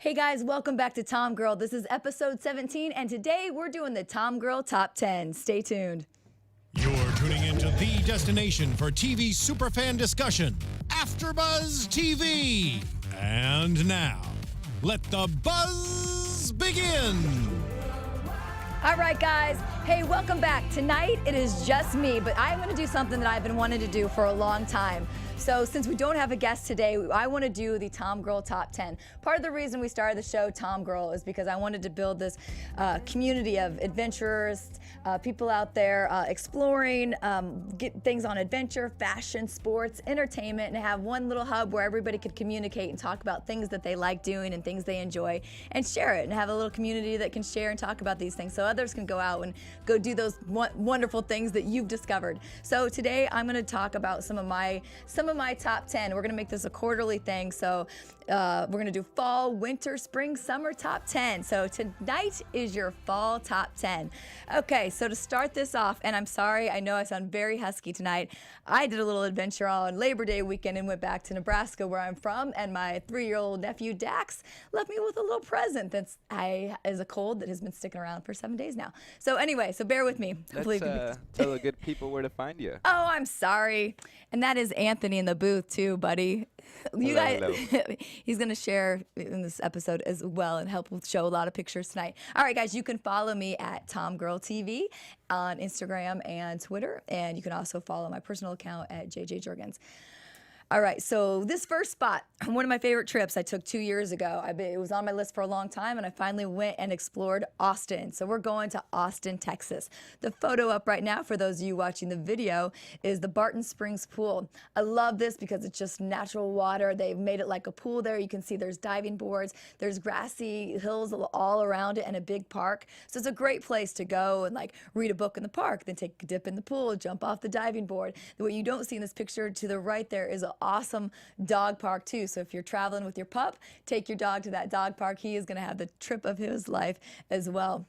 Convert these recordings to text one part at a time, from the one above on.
Hey guys, welcome back to TomGirl. This is episode 17, and today we're doing the TomGirl Top 10. Stay tuned. You're tuning into the destination for TV superfan discussion, AfterBuzz TV. And now, let the buzz begin. All right, guys. Hey, welcome back. Tonight, it is just me, but I'm going to do something that I've been wanting to do for a long time. So since we don't have a guest today, I want to do the TomGirl Top 10. Part of the reason we started the show TomGirl is because I wanted to build this community of adventurers, people out there exploring, get things on adventure, fashion, sports, entertainment, and have one little hub where everybody could communicate and talk about things that they like doing and things they enjoy and share it, and have a little community that can share and talk about these things so others can go out and go do those wonderful things that you've discovered. So today I'm going to talk about some of my top 10. We're going to make this a quarterly thing. So we're going to do fall, winter, spring, summer top 10. So tonight is your fall top 10. Okay, so to start this off, and I'm sorry, I know I sound very husky tonight. I did a little adventure on Labor Day weekend and went back to Nebraska, where I'm from, and my 3-year-old nephew Dax left me with a little present is a cold that has been sticking around for 7 days now. So anyway, so bear with me. Let's tell the good people where to find you. Oh, I'm sorry. And that is Anthony in the booth too, buddy. You guys, hello. He's going to share in this episode as well and help show a lot of pictures tonight. All right, guys, you can follow me at TomGirl TV on Instagram and Twitter, and you can also follow my personal account at JJ Jurgens. All right, so this first spot, one of my favorite trips I took 2 years ago. It was on my list for a long time, and I finally went and explored Austin. So we're going to Austin, Texas. The photo up right now, for those of you watching the video, is the Barton Springs pool. I love this because it's just natural water. They've made it like a pool there. You can see there's diving boards. There's grassy hills all around it and a big park. So it's a great place to go and like read a book in the park, then take a dip in the pool, jump off the diving board. What you don't see in this picture to the right there is an awesome dog park too. So if you're traveling with your pup, take your dog to that dog park. He is going to have the trip of his life as well.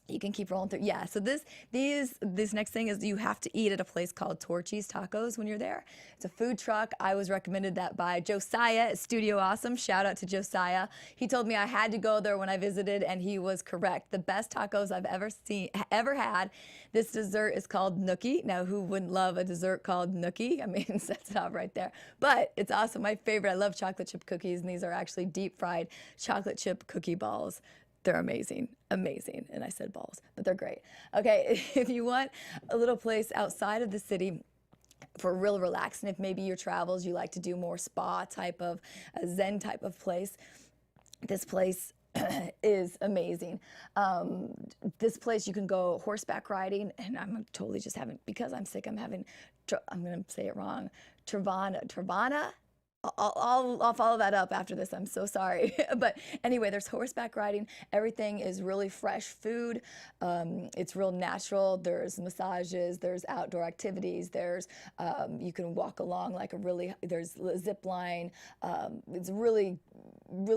You can keep rolling through. Yeah, so this next thing is you have to eat at a place called Torchy's Tacos when you're there. It's a food truck. I was recommended that by Josiah at Studio Awesome. Shout out to Josiah. He told me I had to go there when I visited, and he was correct. The best tacos I've ever had. This dessert is called Nookie. Now, who wouldn't love a dessert called Nookie? I mean, sets it off right there. But it's awesome. My favorite. I love chocolate chip cookies, and these are actually deep fried chocolate chip cookie balls. They're amazing, amazing. And I said balls, but they're great. Okay, if you want a little place outside of the city for real relaxing, if maybe your travels, you like to do more spa type of, a zen type of place, this place is amazing. This place you can go horseback riding, and I'm totally just having, because I'm sick, I'm going to say it wrong, Travana? I'll follow that up after this. I'm so sorry. But anyway, there's horseback riding. Everything is really fresh food. It's real natural. There's massages. There's outdoor activities. There's you can walk along like there's a zip line. It's really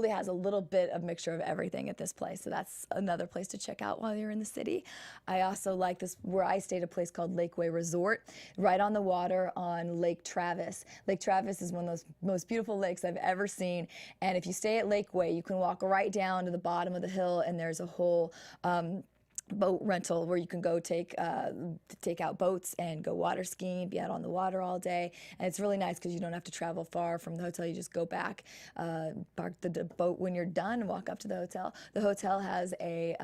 has a little bit of mixture of everything at this place. So that's another place to check out while you're in the city. I also like this, where I stayed, a place called Lakeway Resort, right on the water on Lake Travis. Lake Travis is one of those most beautiful lakes I've ever seen. And if you stay at Lakeway, you can walk right down to the bottom of the hill, and there's a whole boat rental where you can go take out boats and go water skiing, be out on the water all day. And it's really nice because you don't have to travel far from the hotel. You just go back, park the boat when you're done, and walk up to the hotel. The hotel has a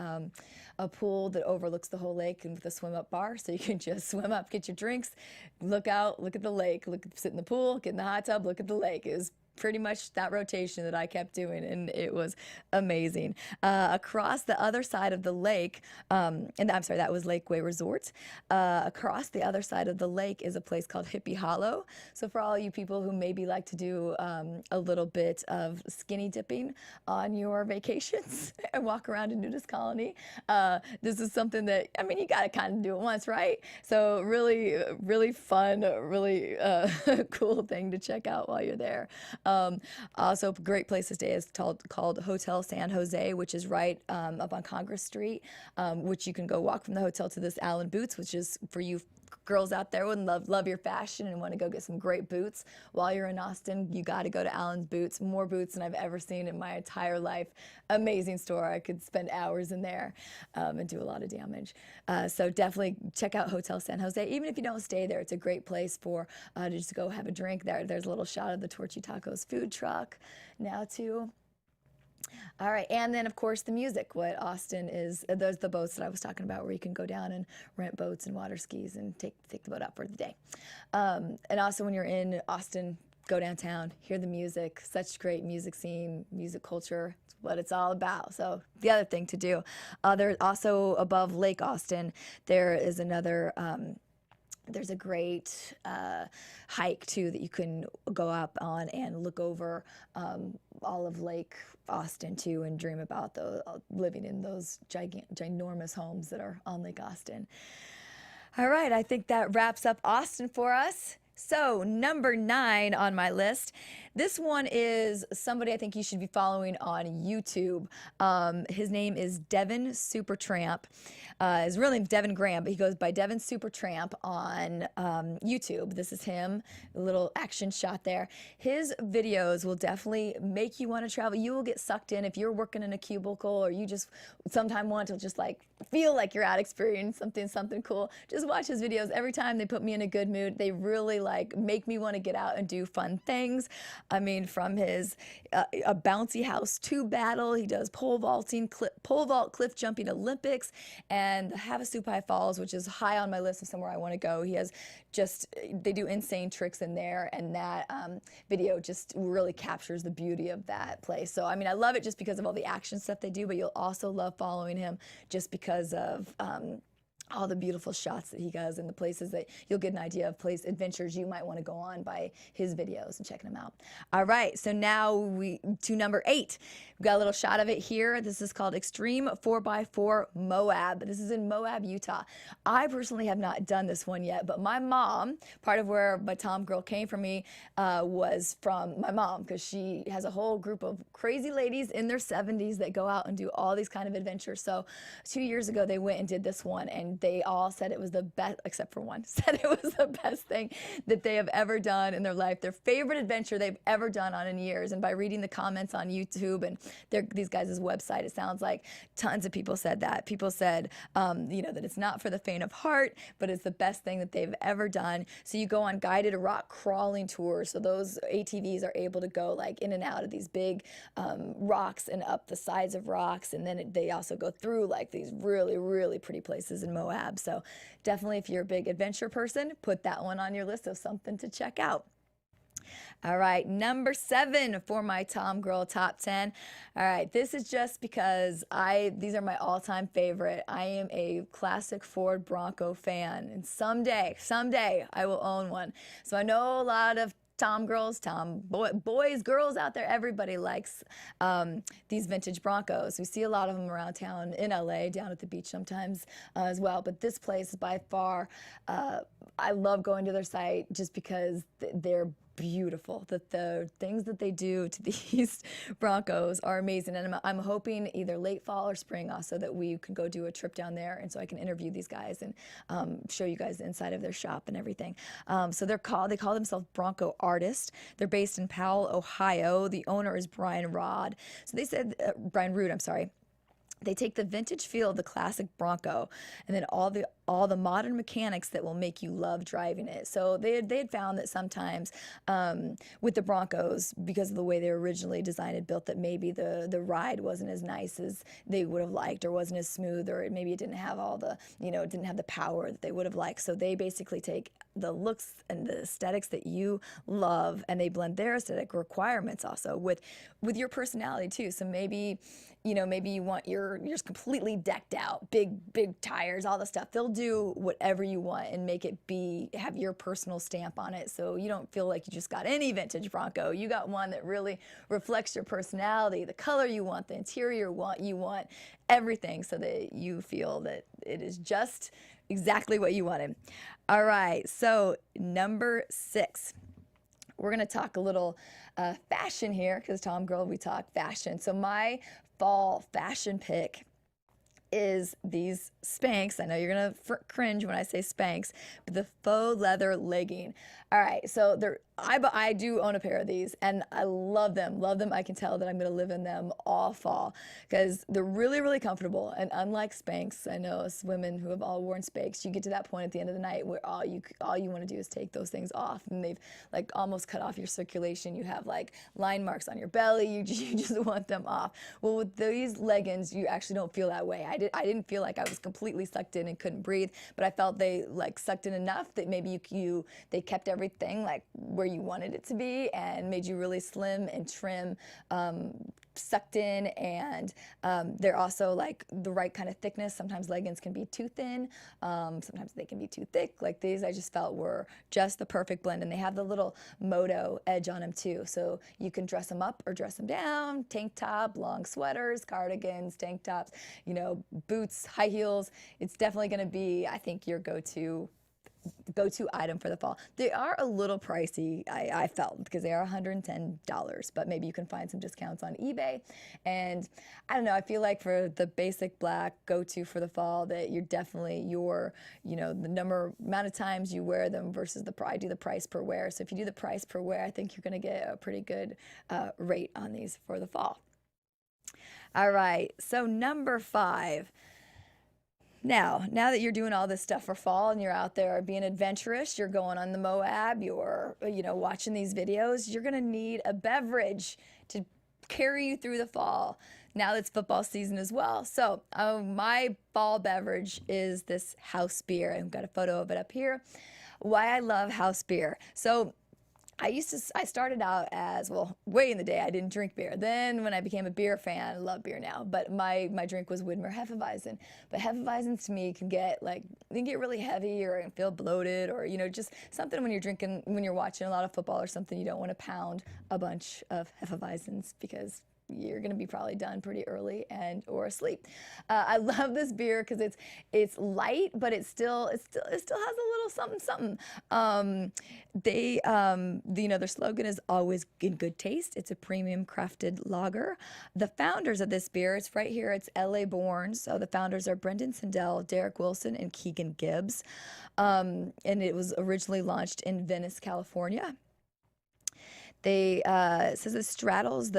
pool that overlooks the whole lake, and with a swim-up bar, so you can just swim up, get your drinks, look out, look at the lake, sit in the pool, get in the hot tub, look at the lake. It was pretty much that rotation that I kept doing, and it was amazing. Across the other side of the lake, and I'm sorry, that was Lakeway Resort. Across the other side of the lake is a place called Hippie Hollow. So for all you people who maybe like to do a little bit of skinny dipping on your vacations and walk around a nudist colony, this is something that, I mean, you got to kind of do it once, right? So really, really fun, really cool thing to check out while you're there. Also, a great place to stay is called Hotel San Jose, which is right up on Congress Street, which you can go walk from the hotel to this Allen Boots, which is, for you girls out there would love your fashion and want to go get some great boots while you're in Austin, you got to go to Allen's Boots. More boots than I've ever seen in my entire life. Amazing store. I could spend hours in there and do a lot of damage. So definitely check out Hotel San Jose. Even if you don't stay there, it's a great place for to just go have a drink there. There's a little shot of the Torchy Tacos food truck now too. All right, and then of course the music. What Austin is, those the boats that I was talking about, where you can go down and rent boats and water skis and take the boat out for the day. And also when you're in Austin, go downtown, hear the music. Such great music scene, music culture. It's what it's all about. So the other thing to do, there's also above Lake Austin, there is another. There's a great hike too that you can go up on and look over all of Lake Austin too, and dream about living in those ginormous homes that are on Lake Austin. All right, I think that wraps up Austin for us. So number 9 on my list. This one is somebody I think you should be following on YouTube. His name is Devin Supertramp. His real name is Devin Graham, but he goes by Devin Supertramp on YouTube. This is him, a little action shot there. His videos will definitely make you want to travel. You will get sucked in if you're working in a cubicle, or you just sometime want to just like feel like you're out experiencing something cool. Just watch his videos. Every time they put me in a good mood. They really like make me want to get out and do fun things. I mean, from his a bouncy house tube battle, he does pole vaulting, pole vault, cliff jumping Olympics, and Havasupai Falls, which is high on my list of somewhere I want to go. He has they do insane tricks in there, and that video just really captures the beauty of that place. So, I mean, I love it just because of all the action stuff they do, but you'll also love following him just because of all the beautiful shots that he does and the places that you'll get an idea of adventures you might want to go on by his videos and checking them out. All right, so now to number 8. We've got a little shot of it here. This is called Extreme 4x4 Moab. This is in Moab, Utah. I personally have not done this one yet, but my mom, part of where my TomGirl came from me was from my mom, because she has a whole group of crazy ladies in their 70s that go out and do all these kind of adventures. So 2 years ago, they went and did this one, and they all said it was the best, except for one, said it was the best thing that they have ever done in their life. Their favorite adventure they've ever done in years. And by reading the comments on YouTube and these guys' website, it sounds like tons of people said that. People said, that it's not for the faint of heart, but it's the best thing that they've ever done. So you go on guided rock crawling tours. So those ATVs are able to go like in and out of these big rocks and up the sides of rocks. And then they also go through like these really, really pretty places in Moab. So definitely, if you're a big adventure person, put that one on your list of something to check out. All right, number 7 for my TomGirl top 10. All right, this is just because these are my all-time favorite. I am a classic Ford Bronco fan, and someday I will own one. So I know a lot of TomGirls, boys, girls out there, everybody likes these vintage Broncos. We see a lot of them around town in LA, down at the beach sometimes as well. But this place, by far, I love going to their site just because they're beautiful. The things that they do to these Broncos are amazing, and I'm hoping either late fall or spring also that we can go do a trip down there, and so I can interview these guys and show you guys the inside of their shop and everything. So they call themselves Bronco Artist. They're based in Powell, Ohio. The owner is Brian Rood. So they said Brian Rood, I'm sorry. They take the vintage feel of the classic Bronco and then all the modern mechanics that will make you love driving it. So they had found that sometimes with the Broncos, because of the way they were originally designed and built, that maybe the ride wasn't as nice as they would have liked, or wasn't as smooth, or maybe it didn't have all the, it didn't have the power that they would have liked. So they basically take the looks and the aesthetics that you love, and they blend their aesthetic requirements also with your personality too. So maybe you want yours completely decked out, big tires, all the stuff. They'll do whatever you want and make it have your personal stamp on it, so you don't feel like you just got any vintage Bronco. You got one that really reflects your personality, the color you want, the interior you want everything, so that you feel that it is just exactly what you wanted. All right, so number 6. We're going to talk a little fashion here, because TomGirl, we talk fashion. So my fall fashion pick is these Spanx. I know you're gonna cringe when I say Spanx, but the faux leather legging. All right, so I do own a pair of these, and I love them. Love them. I can tell that I'm gonna live in them all fall because they're really, really comfortable. And unlike Spanx, I know us women who have all worn Spanx, you get to that point at the end of the night where all you want to do is take those things off, and they've like almost cut off your circulation. You have like line marks on your belly. You just want them off. Well, with these leggings, you actually don't feel that way. I didn't feel like I was completely sucked in and couldn't breathe, but I felt they like sucked in enough that maybe they kept everything like where you wanted it to be and made you really slim and trim, sucked in, and they're also like the right kind of thickness. Sometimes leggings can be too thin, sometimes they can be too thick. Like these I just felt were just the perfect blend, and they have the little moto edge on them too, so you can dress them up or dress them down. Tank top, long sweaters, cardigans, tank tops, boots, high heels. It's definitely going to be, I think, your go-to item for the fall. They are a little pricey, I felt, because they are $110, but maybe you can find some discounts on eBay. And I don't know, I feel like for the basic black go-to for the fall, that you're definitely the amount of times you wear them versus I do the price per wear. So if you do the price per wear, I think you're going to get a pretty good rate on these for the fall. All right, so number 5. Now that you're doing all this stuff for fall and you're out there being adventurous, you're going on the Moab, you're watching these videos, you're gonna need a beverage to carry you through the fall. Now it's football season as well. So my fall beverage is this house beer. I've got a photo of it up here. Why I love house beer. So I started out as, well, way in the day, I didn't drink beer. Then when I became a beer fan, I love beer now, but my drink was Widmer Hefeweizen. But Hefeweizens to me can get really heavy or feel bloated, or, just something when you're watching a lot of football or something, you don't want to pound a bunch of Hefeweizens because you're going to be probably done pretty early or asleep. I love this beer because it's light, but it still has a little something something. Their slogan is always in good taste. It's a premium crafted lager. The founders of this beer, it's right here. It's LA born. So the founders are Brendan Sindel, Derek Wilson, and Keegan Gibbs. And it was originally launched in Venice, California. It says it straddles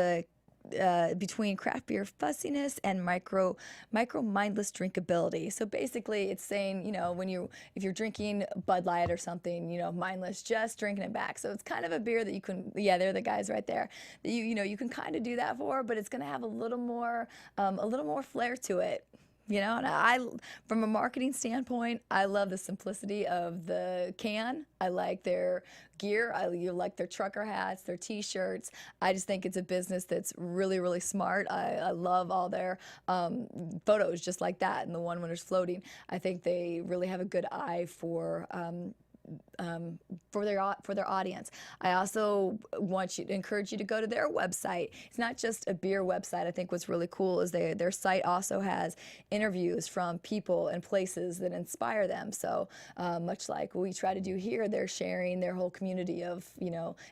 between craft beer fussiness and micro mindless drinkability. So basically it's saying, if you're drinking Bud Light or something, mindless, just drinking it back. So it's kind of a beer that you can, they're the guys right there, that you can kind of do that for, but it's going to have a little more flair to it. And from a marketing standpoint, I love the simplicity of the can. I like their gear. I like their trucker hats, their T-shirts. I just think it's a business that's really, really smart. I love all their photos just like that, and the one when it's floating. I think they really have a good eye for their audience. I also encourage you to go to their website. It's not just a beer website. I think what's really cool is their site also has interviews from people and places that inspire them. So much like we try to do here, they're sharing their whole community of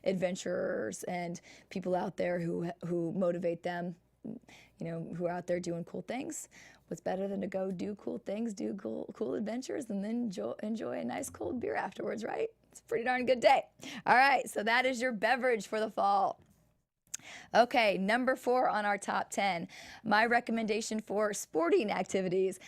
adventurers and people out there who motivate them, who are out there doing cool things. What's better than to go do cool things, do cool adventures, and then enjoy a nice cold beer afterwards, right? It's a pretty darn good day. All right, so that is your beverage for the fall. Okay, number 4 on our top 10. My recommendation for sporting activities.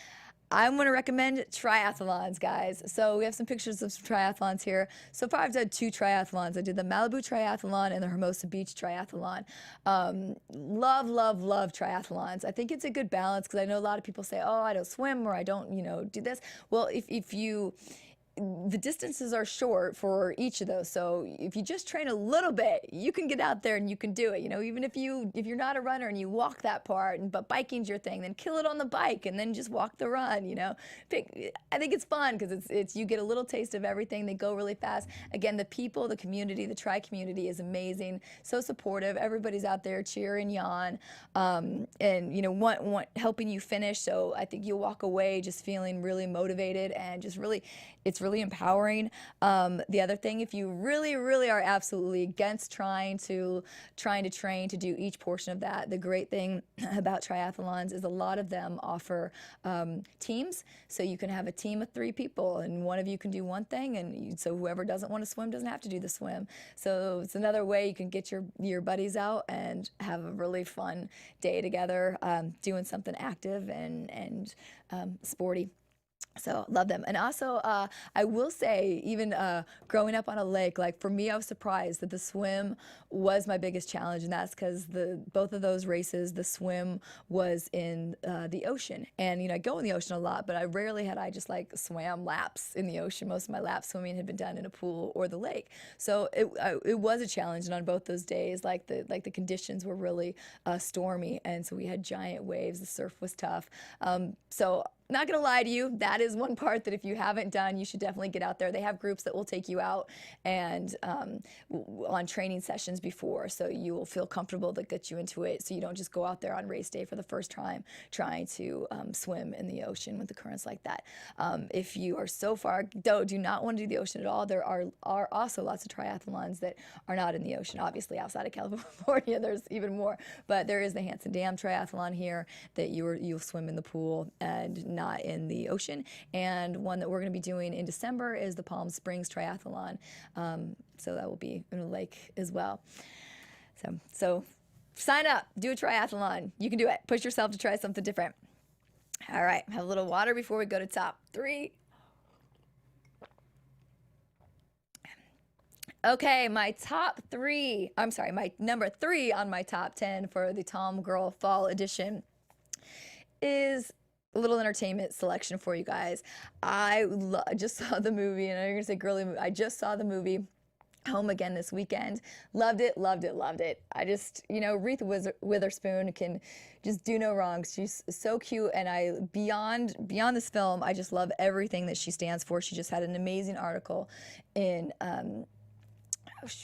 I'm going to recommend triathlons, guys. So we have some pictures of some triathlons here. So far, I've done 2 triathlons. I did the Malibu Triathlon and the Hermosa Beach Triathlon. Love, love, love triathlons. I think it's a good balance because I know a lot of people say, oh, I don't swim or I don't, do this. Well, the distances are short for each of those. So if you just train a little bit, you can get out there and you can do it. Even if you're not a runner and you walk that part, but biking's your thing, then kill it on the bike and then just walk the run. I think it's fun because it's you get a little taste of everything. They go really fast. Again, the people, the community, the tri community is amazing. So supportive. Everybody's out there cheering you on, want helping you finish. So I think you'll walk away just feeling really motivated and just really, it's really empowering. The other thing, if you really, really are absolutely against trying to train to do each portion of that, the great thing about triathlons is a lot of them offer teams. So you can have a team of 3 people, and one of you can do one thing, and so whoever doesn't want to swim doesn't have to do the swim. So it's another way you can get your buddies out and have a really fun day together, doing something active and sporty. So love them. And also, I will say, even growing up on a lake, like for me, I was surprised that the swim was my biggest challenge, and that's because both of those races, the swim was in the ocean. And I go in the ocean a lot, but I rarely had I just like swam laps in the ocean. Most of my lap swimming had been done in a pool or the lake. So it was a challenge, and on both those days, like the conditions were really stormy, and so we had giant waves. The surf was tough. So not gonna lie to you, that is one part that if you haven't done, you should definitely get out there. They have groups that will take you out and on training sessions before, so you will feel comfortable to get you into it, so you don't just go out there on race day for the first time trying to swim in the ocean with the currents like that. If you are so far, do not want to do the ocean at all, there are also lots of triathlons that are not in the ocean. Obviously, outside of California, there's even more, but there is the Hanson Dam Triathlon here that you'll swim in the pool and not in the ocean. And one that we're going to be doing in December is the Palm Springs Triathlon. So that will be in a lake as well. So sign up, do a triathlon. You can do it. Push yourself to try something different. All right, have a little water before we go to top 3. Okay, my number 3 on my top 10 for the TomGirl Fall Edition is a little entertainment selection for you guys. I just saw the movie, and I'm going to say girly movie. I just saw the movie Home again this weekend. Loved it, loved it, loved it. I just, Reese Witherspoon can just do no wrong. She's so cute, and beyond this film, I just love everything that she stands for. She just had an amazing article in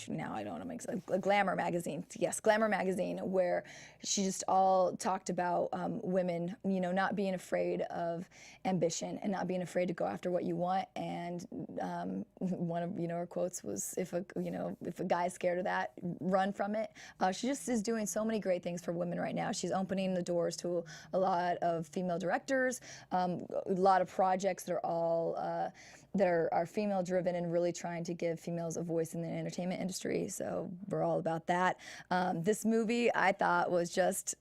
now I don't know, Glamour magazine. Yes, Glamour magazine, where she just all talked about women, not being afraid of ambition and not being afraid to go after what you want. And one of her quotes was, if a guy's scared of that, run from it. She just is doing so many great things for women right now. She's opening the doors to a lot of female directors, a lot of projects that are all that are female driven and really trying to give females a voice in the entertainment industry. So we're all about that. This movie I thought was just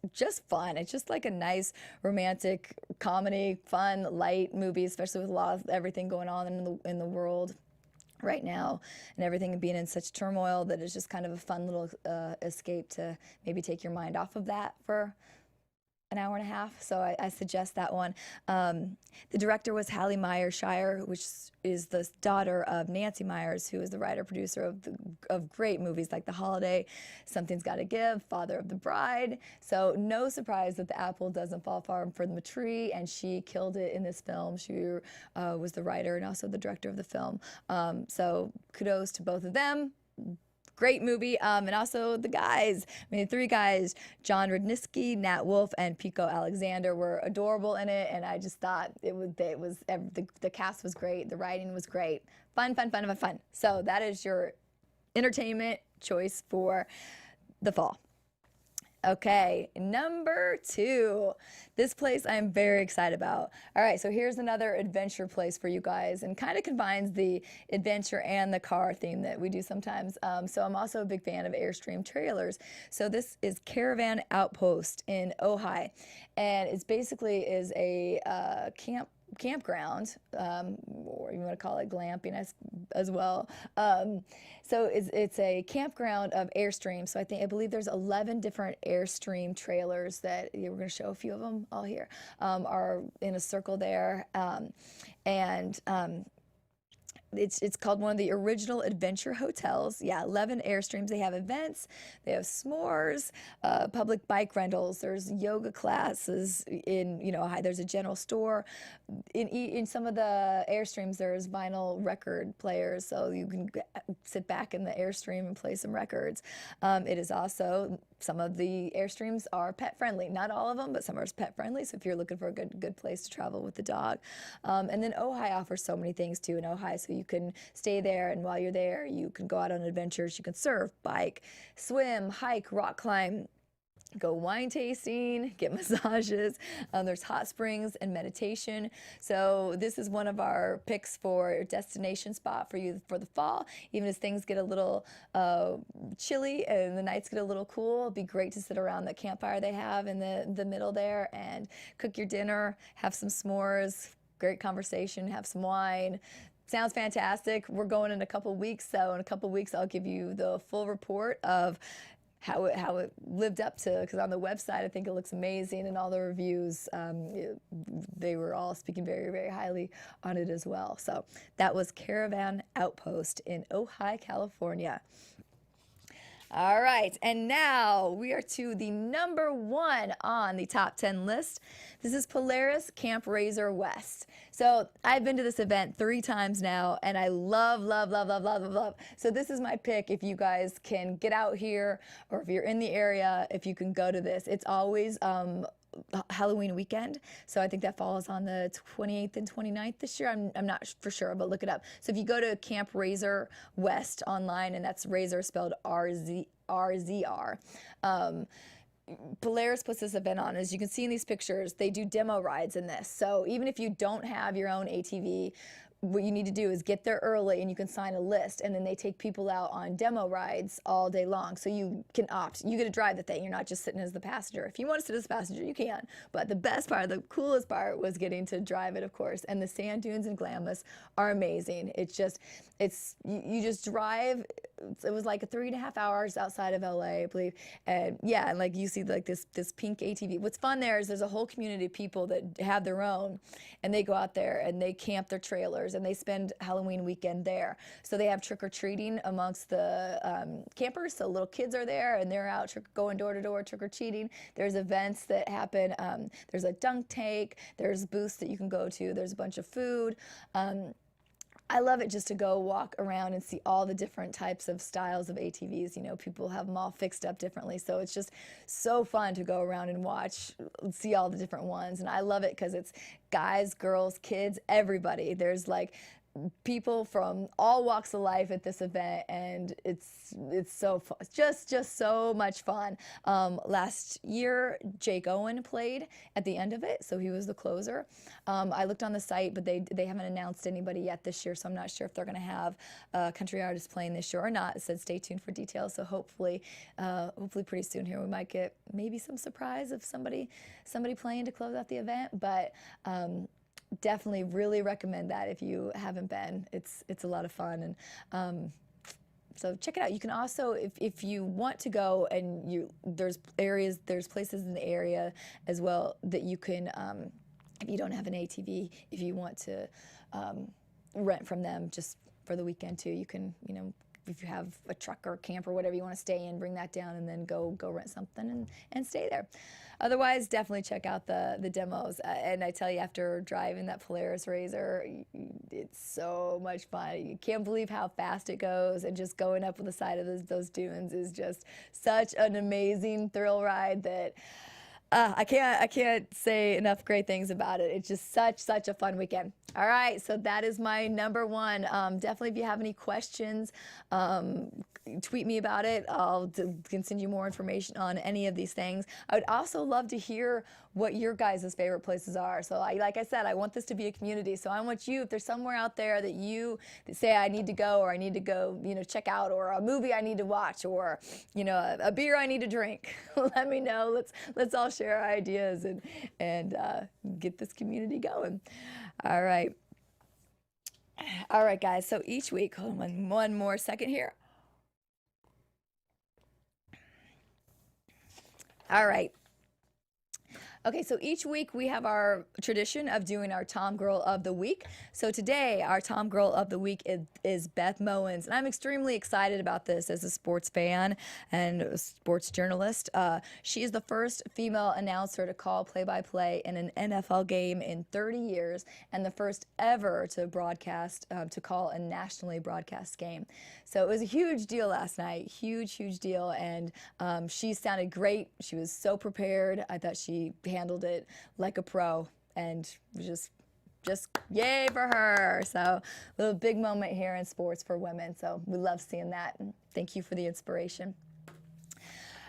fun. It's just like a nice romantic comedy, fun, light movie, especially with a lot of everything going on in the world right now, and everything being in such turmoil, that it's just kind of a fun little escape to maybe take your mind off of that for an hour and a half. So I suggest that one. The director was Meyers-Shyer, which is the daughter of Nancy Meyers, who is the writer-producer of great movies like The Holiday, Something's Gotta Give, Father of the Bride. So no surprise that the apple doesn't fall far from the tree, and she killed it in this film. She was the writer and also the director of the film. So kudos to both of them. Great movie, and also the guys. The 3 guys, John Rudnitsky, Nat Wolff, and Pico Alexander, were adorable in it, and I just thought the cast was great, the writing was great, fun. So that is your entertainment choice for the fall. Okay, number 2. This place I'm very excited about. All right, so here's another adventure place for you guys, and kind of combines the adventure and the car theme that we do sometimes. So I'm also a big fan of Airstream trailers. So this is Caravan Outpost in Ojai, and it's basically a campground, or you want to call it glamping as well. So it's a campground of Airstream. So I believe there's 11 different Airstream trailers that we're going to show a few of them all here, are in a circle there. it's called one of the original adventure hotels. Yeah, 11 Airstreams. They have events, they have s'mores, public bike rentals. There's yoga classes in, there's a general store. In some of the Airstreams, there's vinyl record players, so you can sit back in the Airstream and play some records. It is also, some of the Airstreams are pet friendly. Not all of them, but some are pet friendly. So if you're looking for a good place to travel with the dog, and then Ojai offers so many things too in Ojai. So you can stay there, and while you're there, you can go out on adventures. You can surf, bike, swim, hike, rock climb, go wine tasting, get massages. There's hot springs and meditation. So this is one of our picks for a destination spot for you for the fall. Even as things get a little chilly and the nights get a little cool, it'd be great to sit around the campfire they have in the middle there and cook your dinner, have some s'mores, great conversation, have some wine. Sounds fantastic. We're going in a couple weeks, so in a couple weeks I'll give you the full report of how it lived up to, because on the website I think it looks amazing, and all the reviews, they were all speaking very, very highly on it as well. So that was Caravan Outpost in Ojai, California. All right, and now we are to the number 1 on the top 10 list. This is Polaris Camp Razor West. So I've been to this event 3 times now, and I love, love, love, love, love, love, love. So this is my pick if you guys can get out here, or if you're in the area, if you can go to this. It's always Halloween weekend, so I think that falls on the 28th and 29th this year. I'm not for sure, but look it up. So if you go to Camp Razor West online, and that's Razor spelled R-Z-R, Polaris puts this event on. As you can see in these pictures, they do demo rides in this. So even if you don't have your own ATV, what you need to do is get there early, and you can sign a list, and then they take people out on demo rides all day long. So you can opt. You get to drive the thing. You're not just sitting as the passenger. If you want to sit as a passenger, you can. But the best part, the coolest part, was getting to drive it, of course. And the sand dunes in Glamis are amazing. You just drive. It was like 3.5 hours outside of LA, I believe. And yeah, and like you see like this pink ATV. What's fun there is there's a whole community of people that have their own, and they go out there and they camp their trailers, and they spend Halloween weekend there. So they have trick-or-treating amongst the campers. So little kids are there, and they're out going door to door trick-or-treating. There's events that happen. There's a dunk tank. There's booths that you can go to. There's a bunch of food. I love it just to go walk around and see all the different types of styles of ATVs. People have them all fixed up differently. So it's just so fun to go around and see all the different ones. And I love it because it's guys, girls, kids, everybody. There's like people from all walks of life at this event, and it's so fun. It's just so much fun. Last year, Jake Owen played at the end of it, so he was the closer. I looked on the site, but they haven't announced anybody yet this year, so I'm not sure if they're going to have country artists playing this year or not. It said stay tuned for details, so hopefully pretty soon here we might get maybe some surprise of somebody playing to close out the event, but definitely really recommend that if you haven't been. It's a lot of fun, and so check it out. You can also, if you want to go, and there's places in the area as well that you can, if you don't have an ATV, if you want to rent from them just for the weekend too, you can, if you have a truck or camp or whatever you want to stay in, bring that down, and then go rent something and stay there. Otherwise, definitely check out the demos. And I tell you, after driving that Polaris Razor, it's so much fun. You can't believe how fast it goes, and just going up the side of those dunes is just such an amazing thrill ride that I can't say enough great things about it. It's just such a fun weekend. All right, so that is my number 1. Definitely, if you have any questions, tweet me about it. Can send you more information on any of these things. I would also love to hear what your guys' favorite places are. So like I said, I want this to be a community. So I want you, if there's somewhere out there that you say I need to go, or I need to go, check out, or a movie I need to watch, or a beer I need to drink, let me know. Let's all share our ideas and get this community going. All right. All right, guys. So each week, hold on one more second here. All right. Okay, so each week we have our tradition of doing our Tom Girl of the Week. So today, our Tom Girl of the Week is Beth Mowins. And I'm extremely excited about this as a sports fan and a sports journalist. She is the first female announcer to call play-by-play in an NFL game in 30 years and the first ever to broadcast, to call a nationally broadcast game. So it was a huge deal last night, huge, huge deal. And she sounded great. She was so prepared. I thought she handled it like a pro, and just yay for her. So a little big moment here in sports for women. So we love seeing that. And thank you for the inspiration.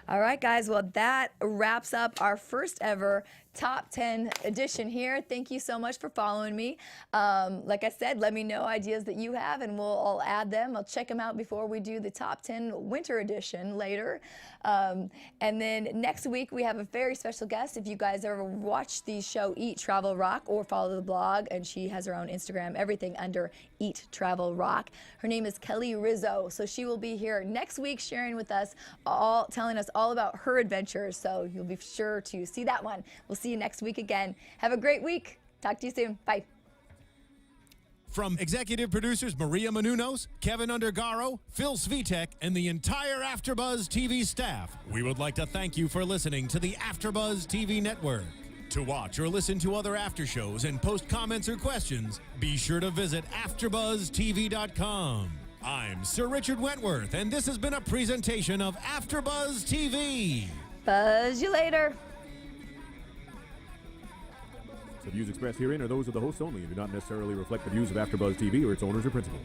All right, guys. Well, that wraps up our first ever Top 10 edition here. Thank you so much for following me. Like I said, let me know ideas that you have, and I'll add them. I'll check them out before we do the Top 10 Winter Edition later. And then next week, we have a very special guest. If you guys ever watch the show Eat, Travel, Rock, or follow the blog, and she has her own Instagram, everything under Eat, Travel, Rock. Her name is Kelly Rizzo. So she will be here next week sharing with us, telling us all about her adventures. So you'll be sure to see that one. We'll see you next week again. Have a great week. Talk to you soon. Bye. From executive producers Maria Menounos, Kevin Undergaro, Phil Svitek, and the entire AfterBuzz TV staff, we would like to thank you for listening to the AfterBuzz TV network. To watch or listen to other after shows and post comments or questions, be sure to visit AfterBuzzTV.com. I'm Sir Richard Wentworth, and this has been a presentation of AfterBuzz TV. Buzz you later. The views expressed herein are those of the hosts only and do not necessarily reflect the views of AfterBuzz TV or its owners or principals.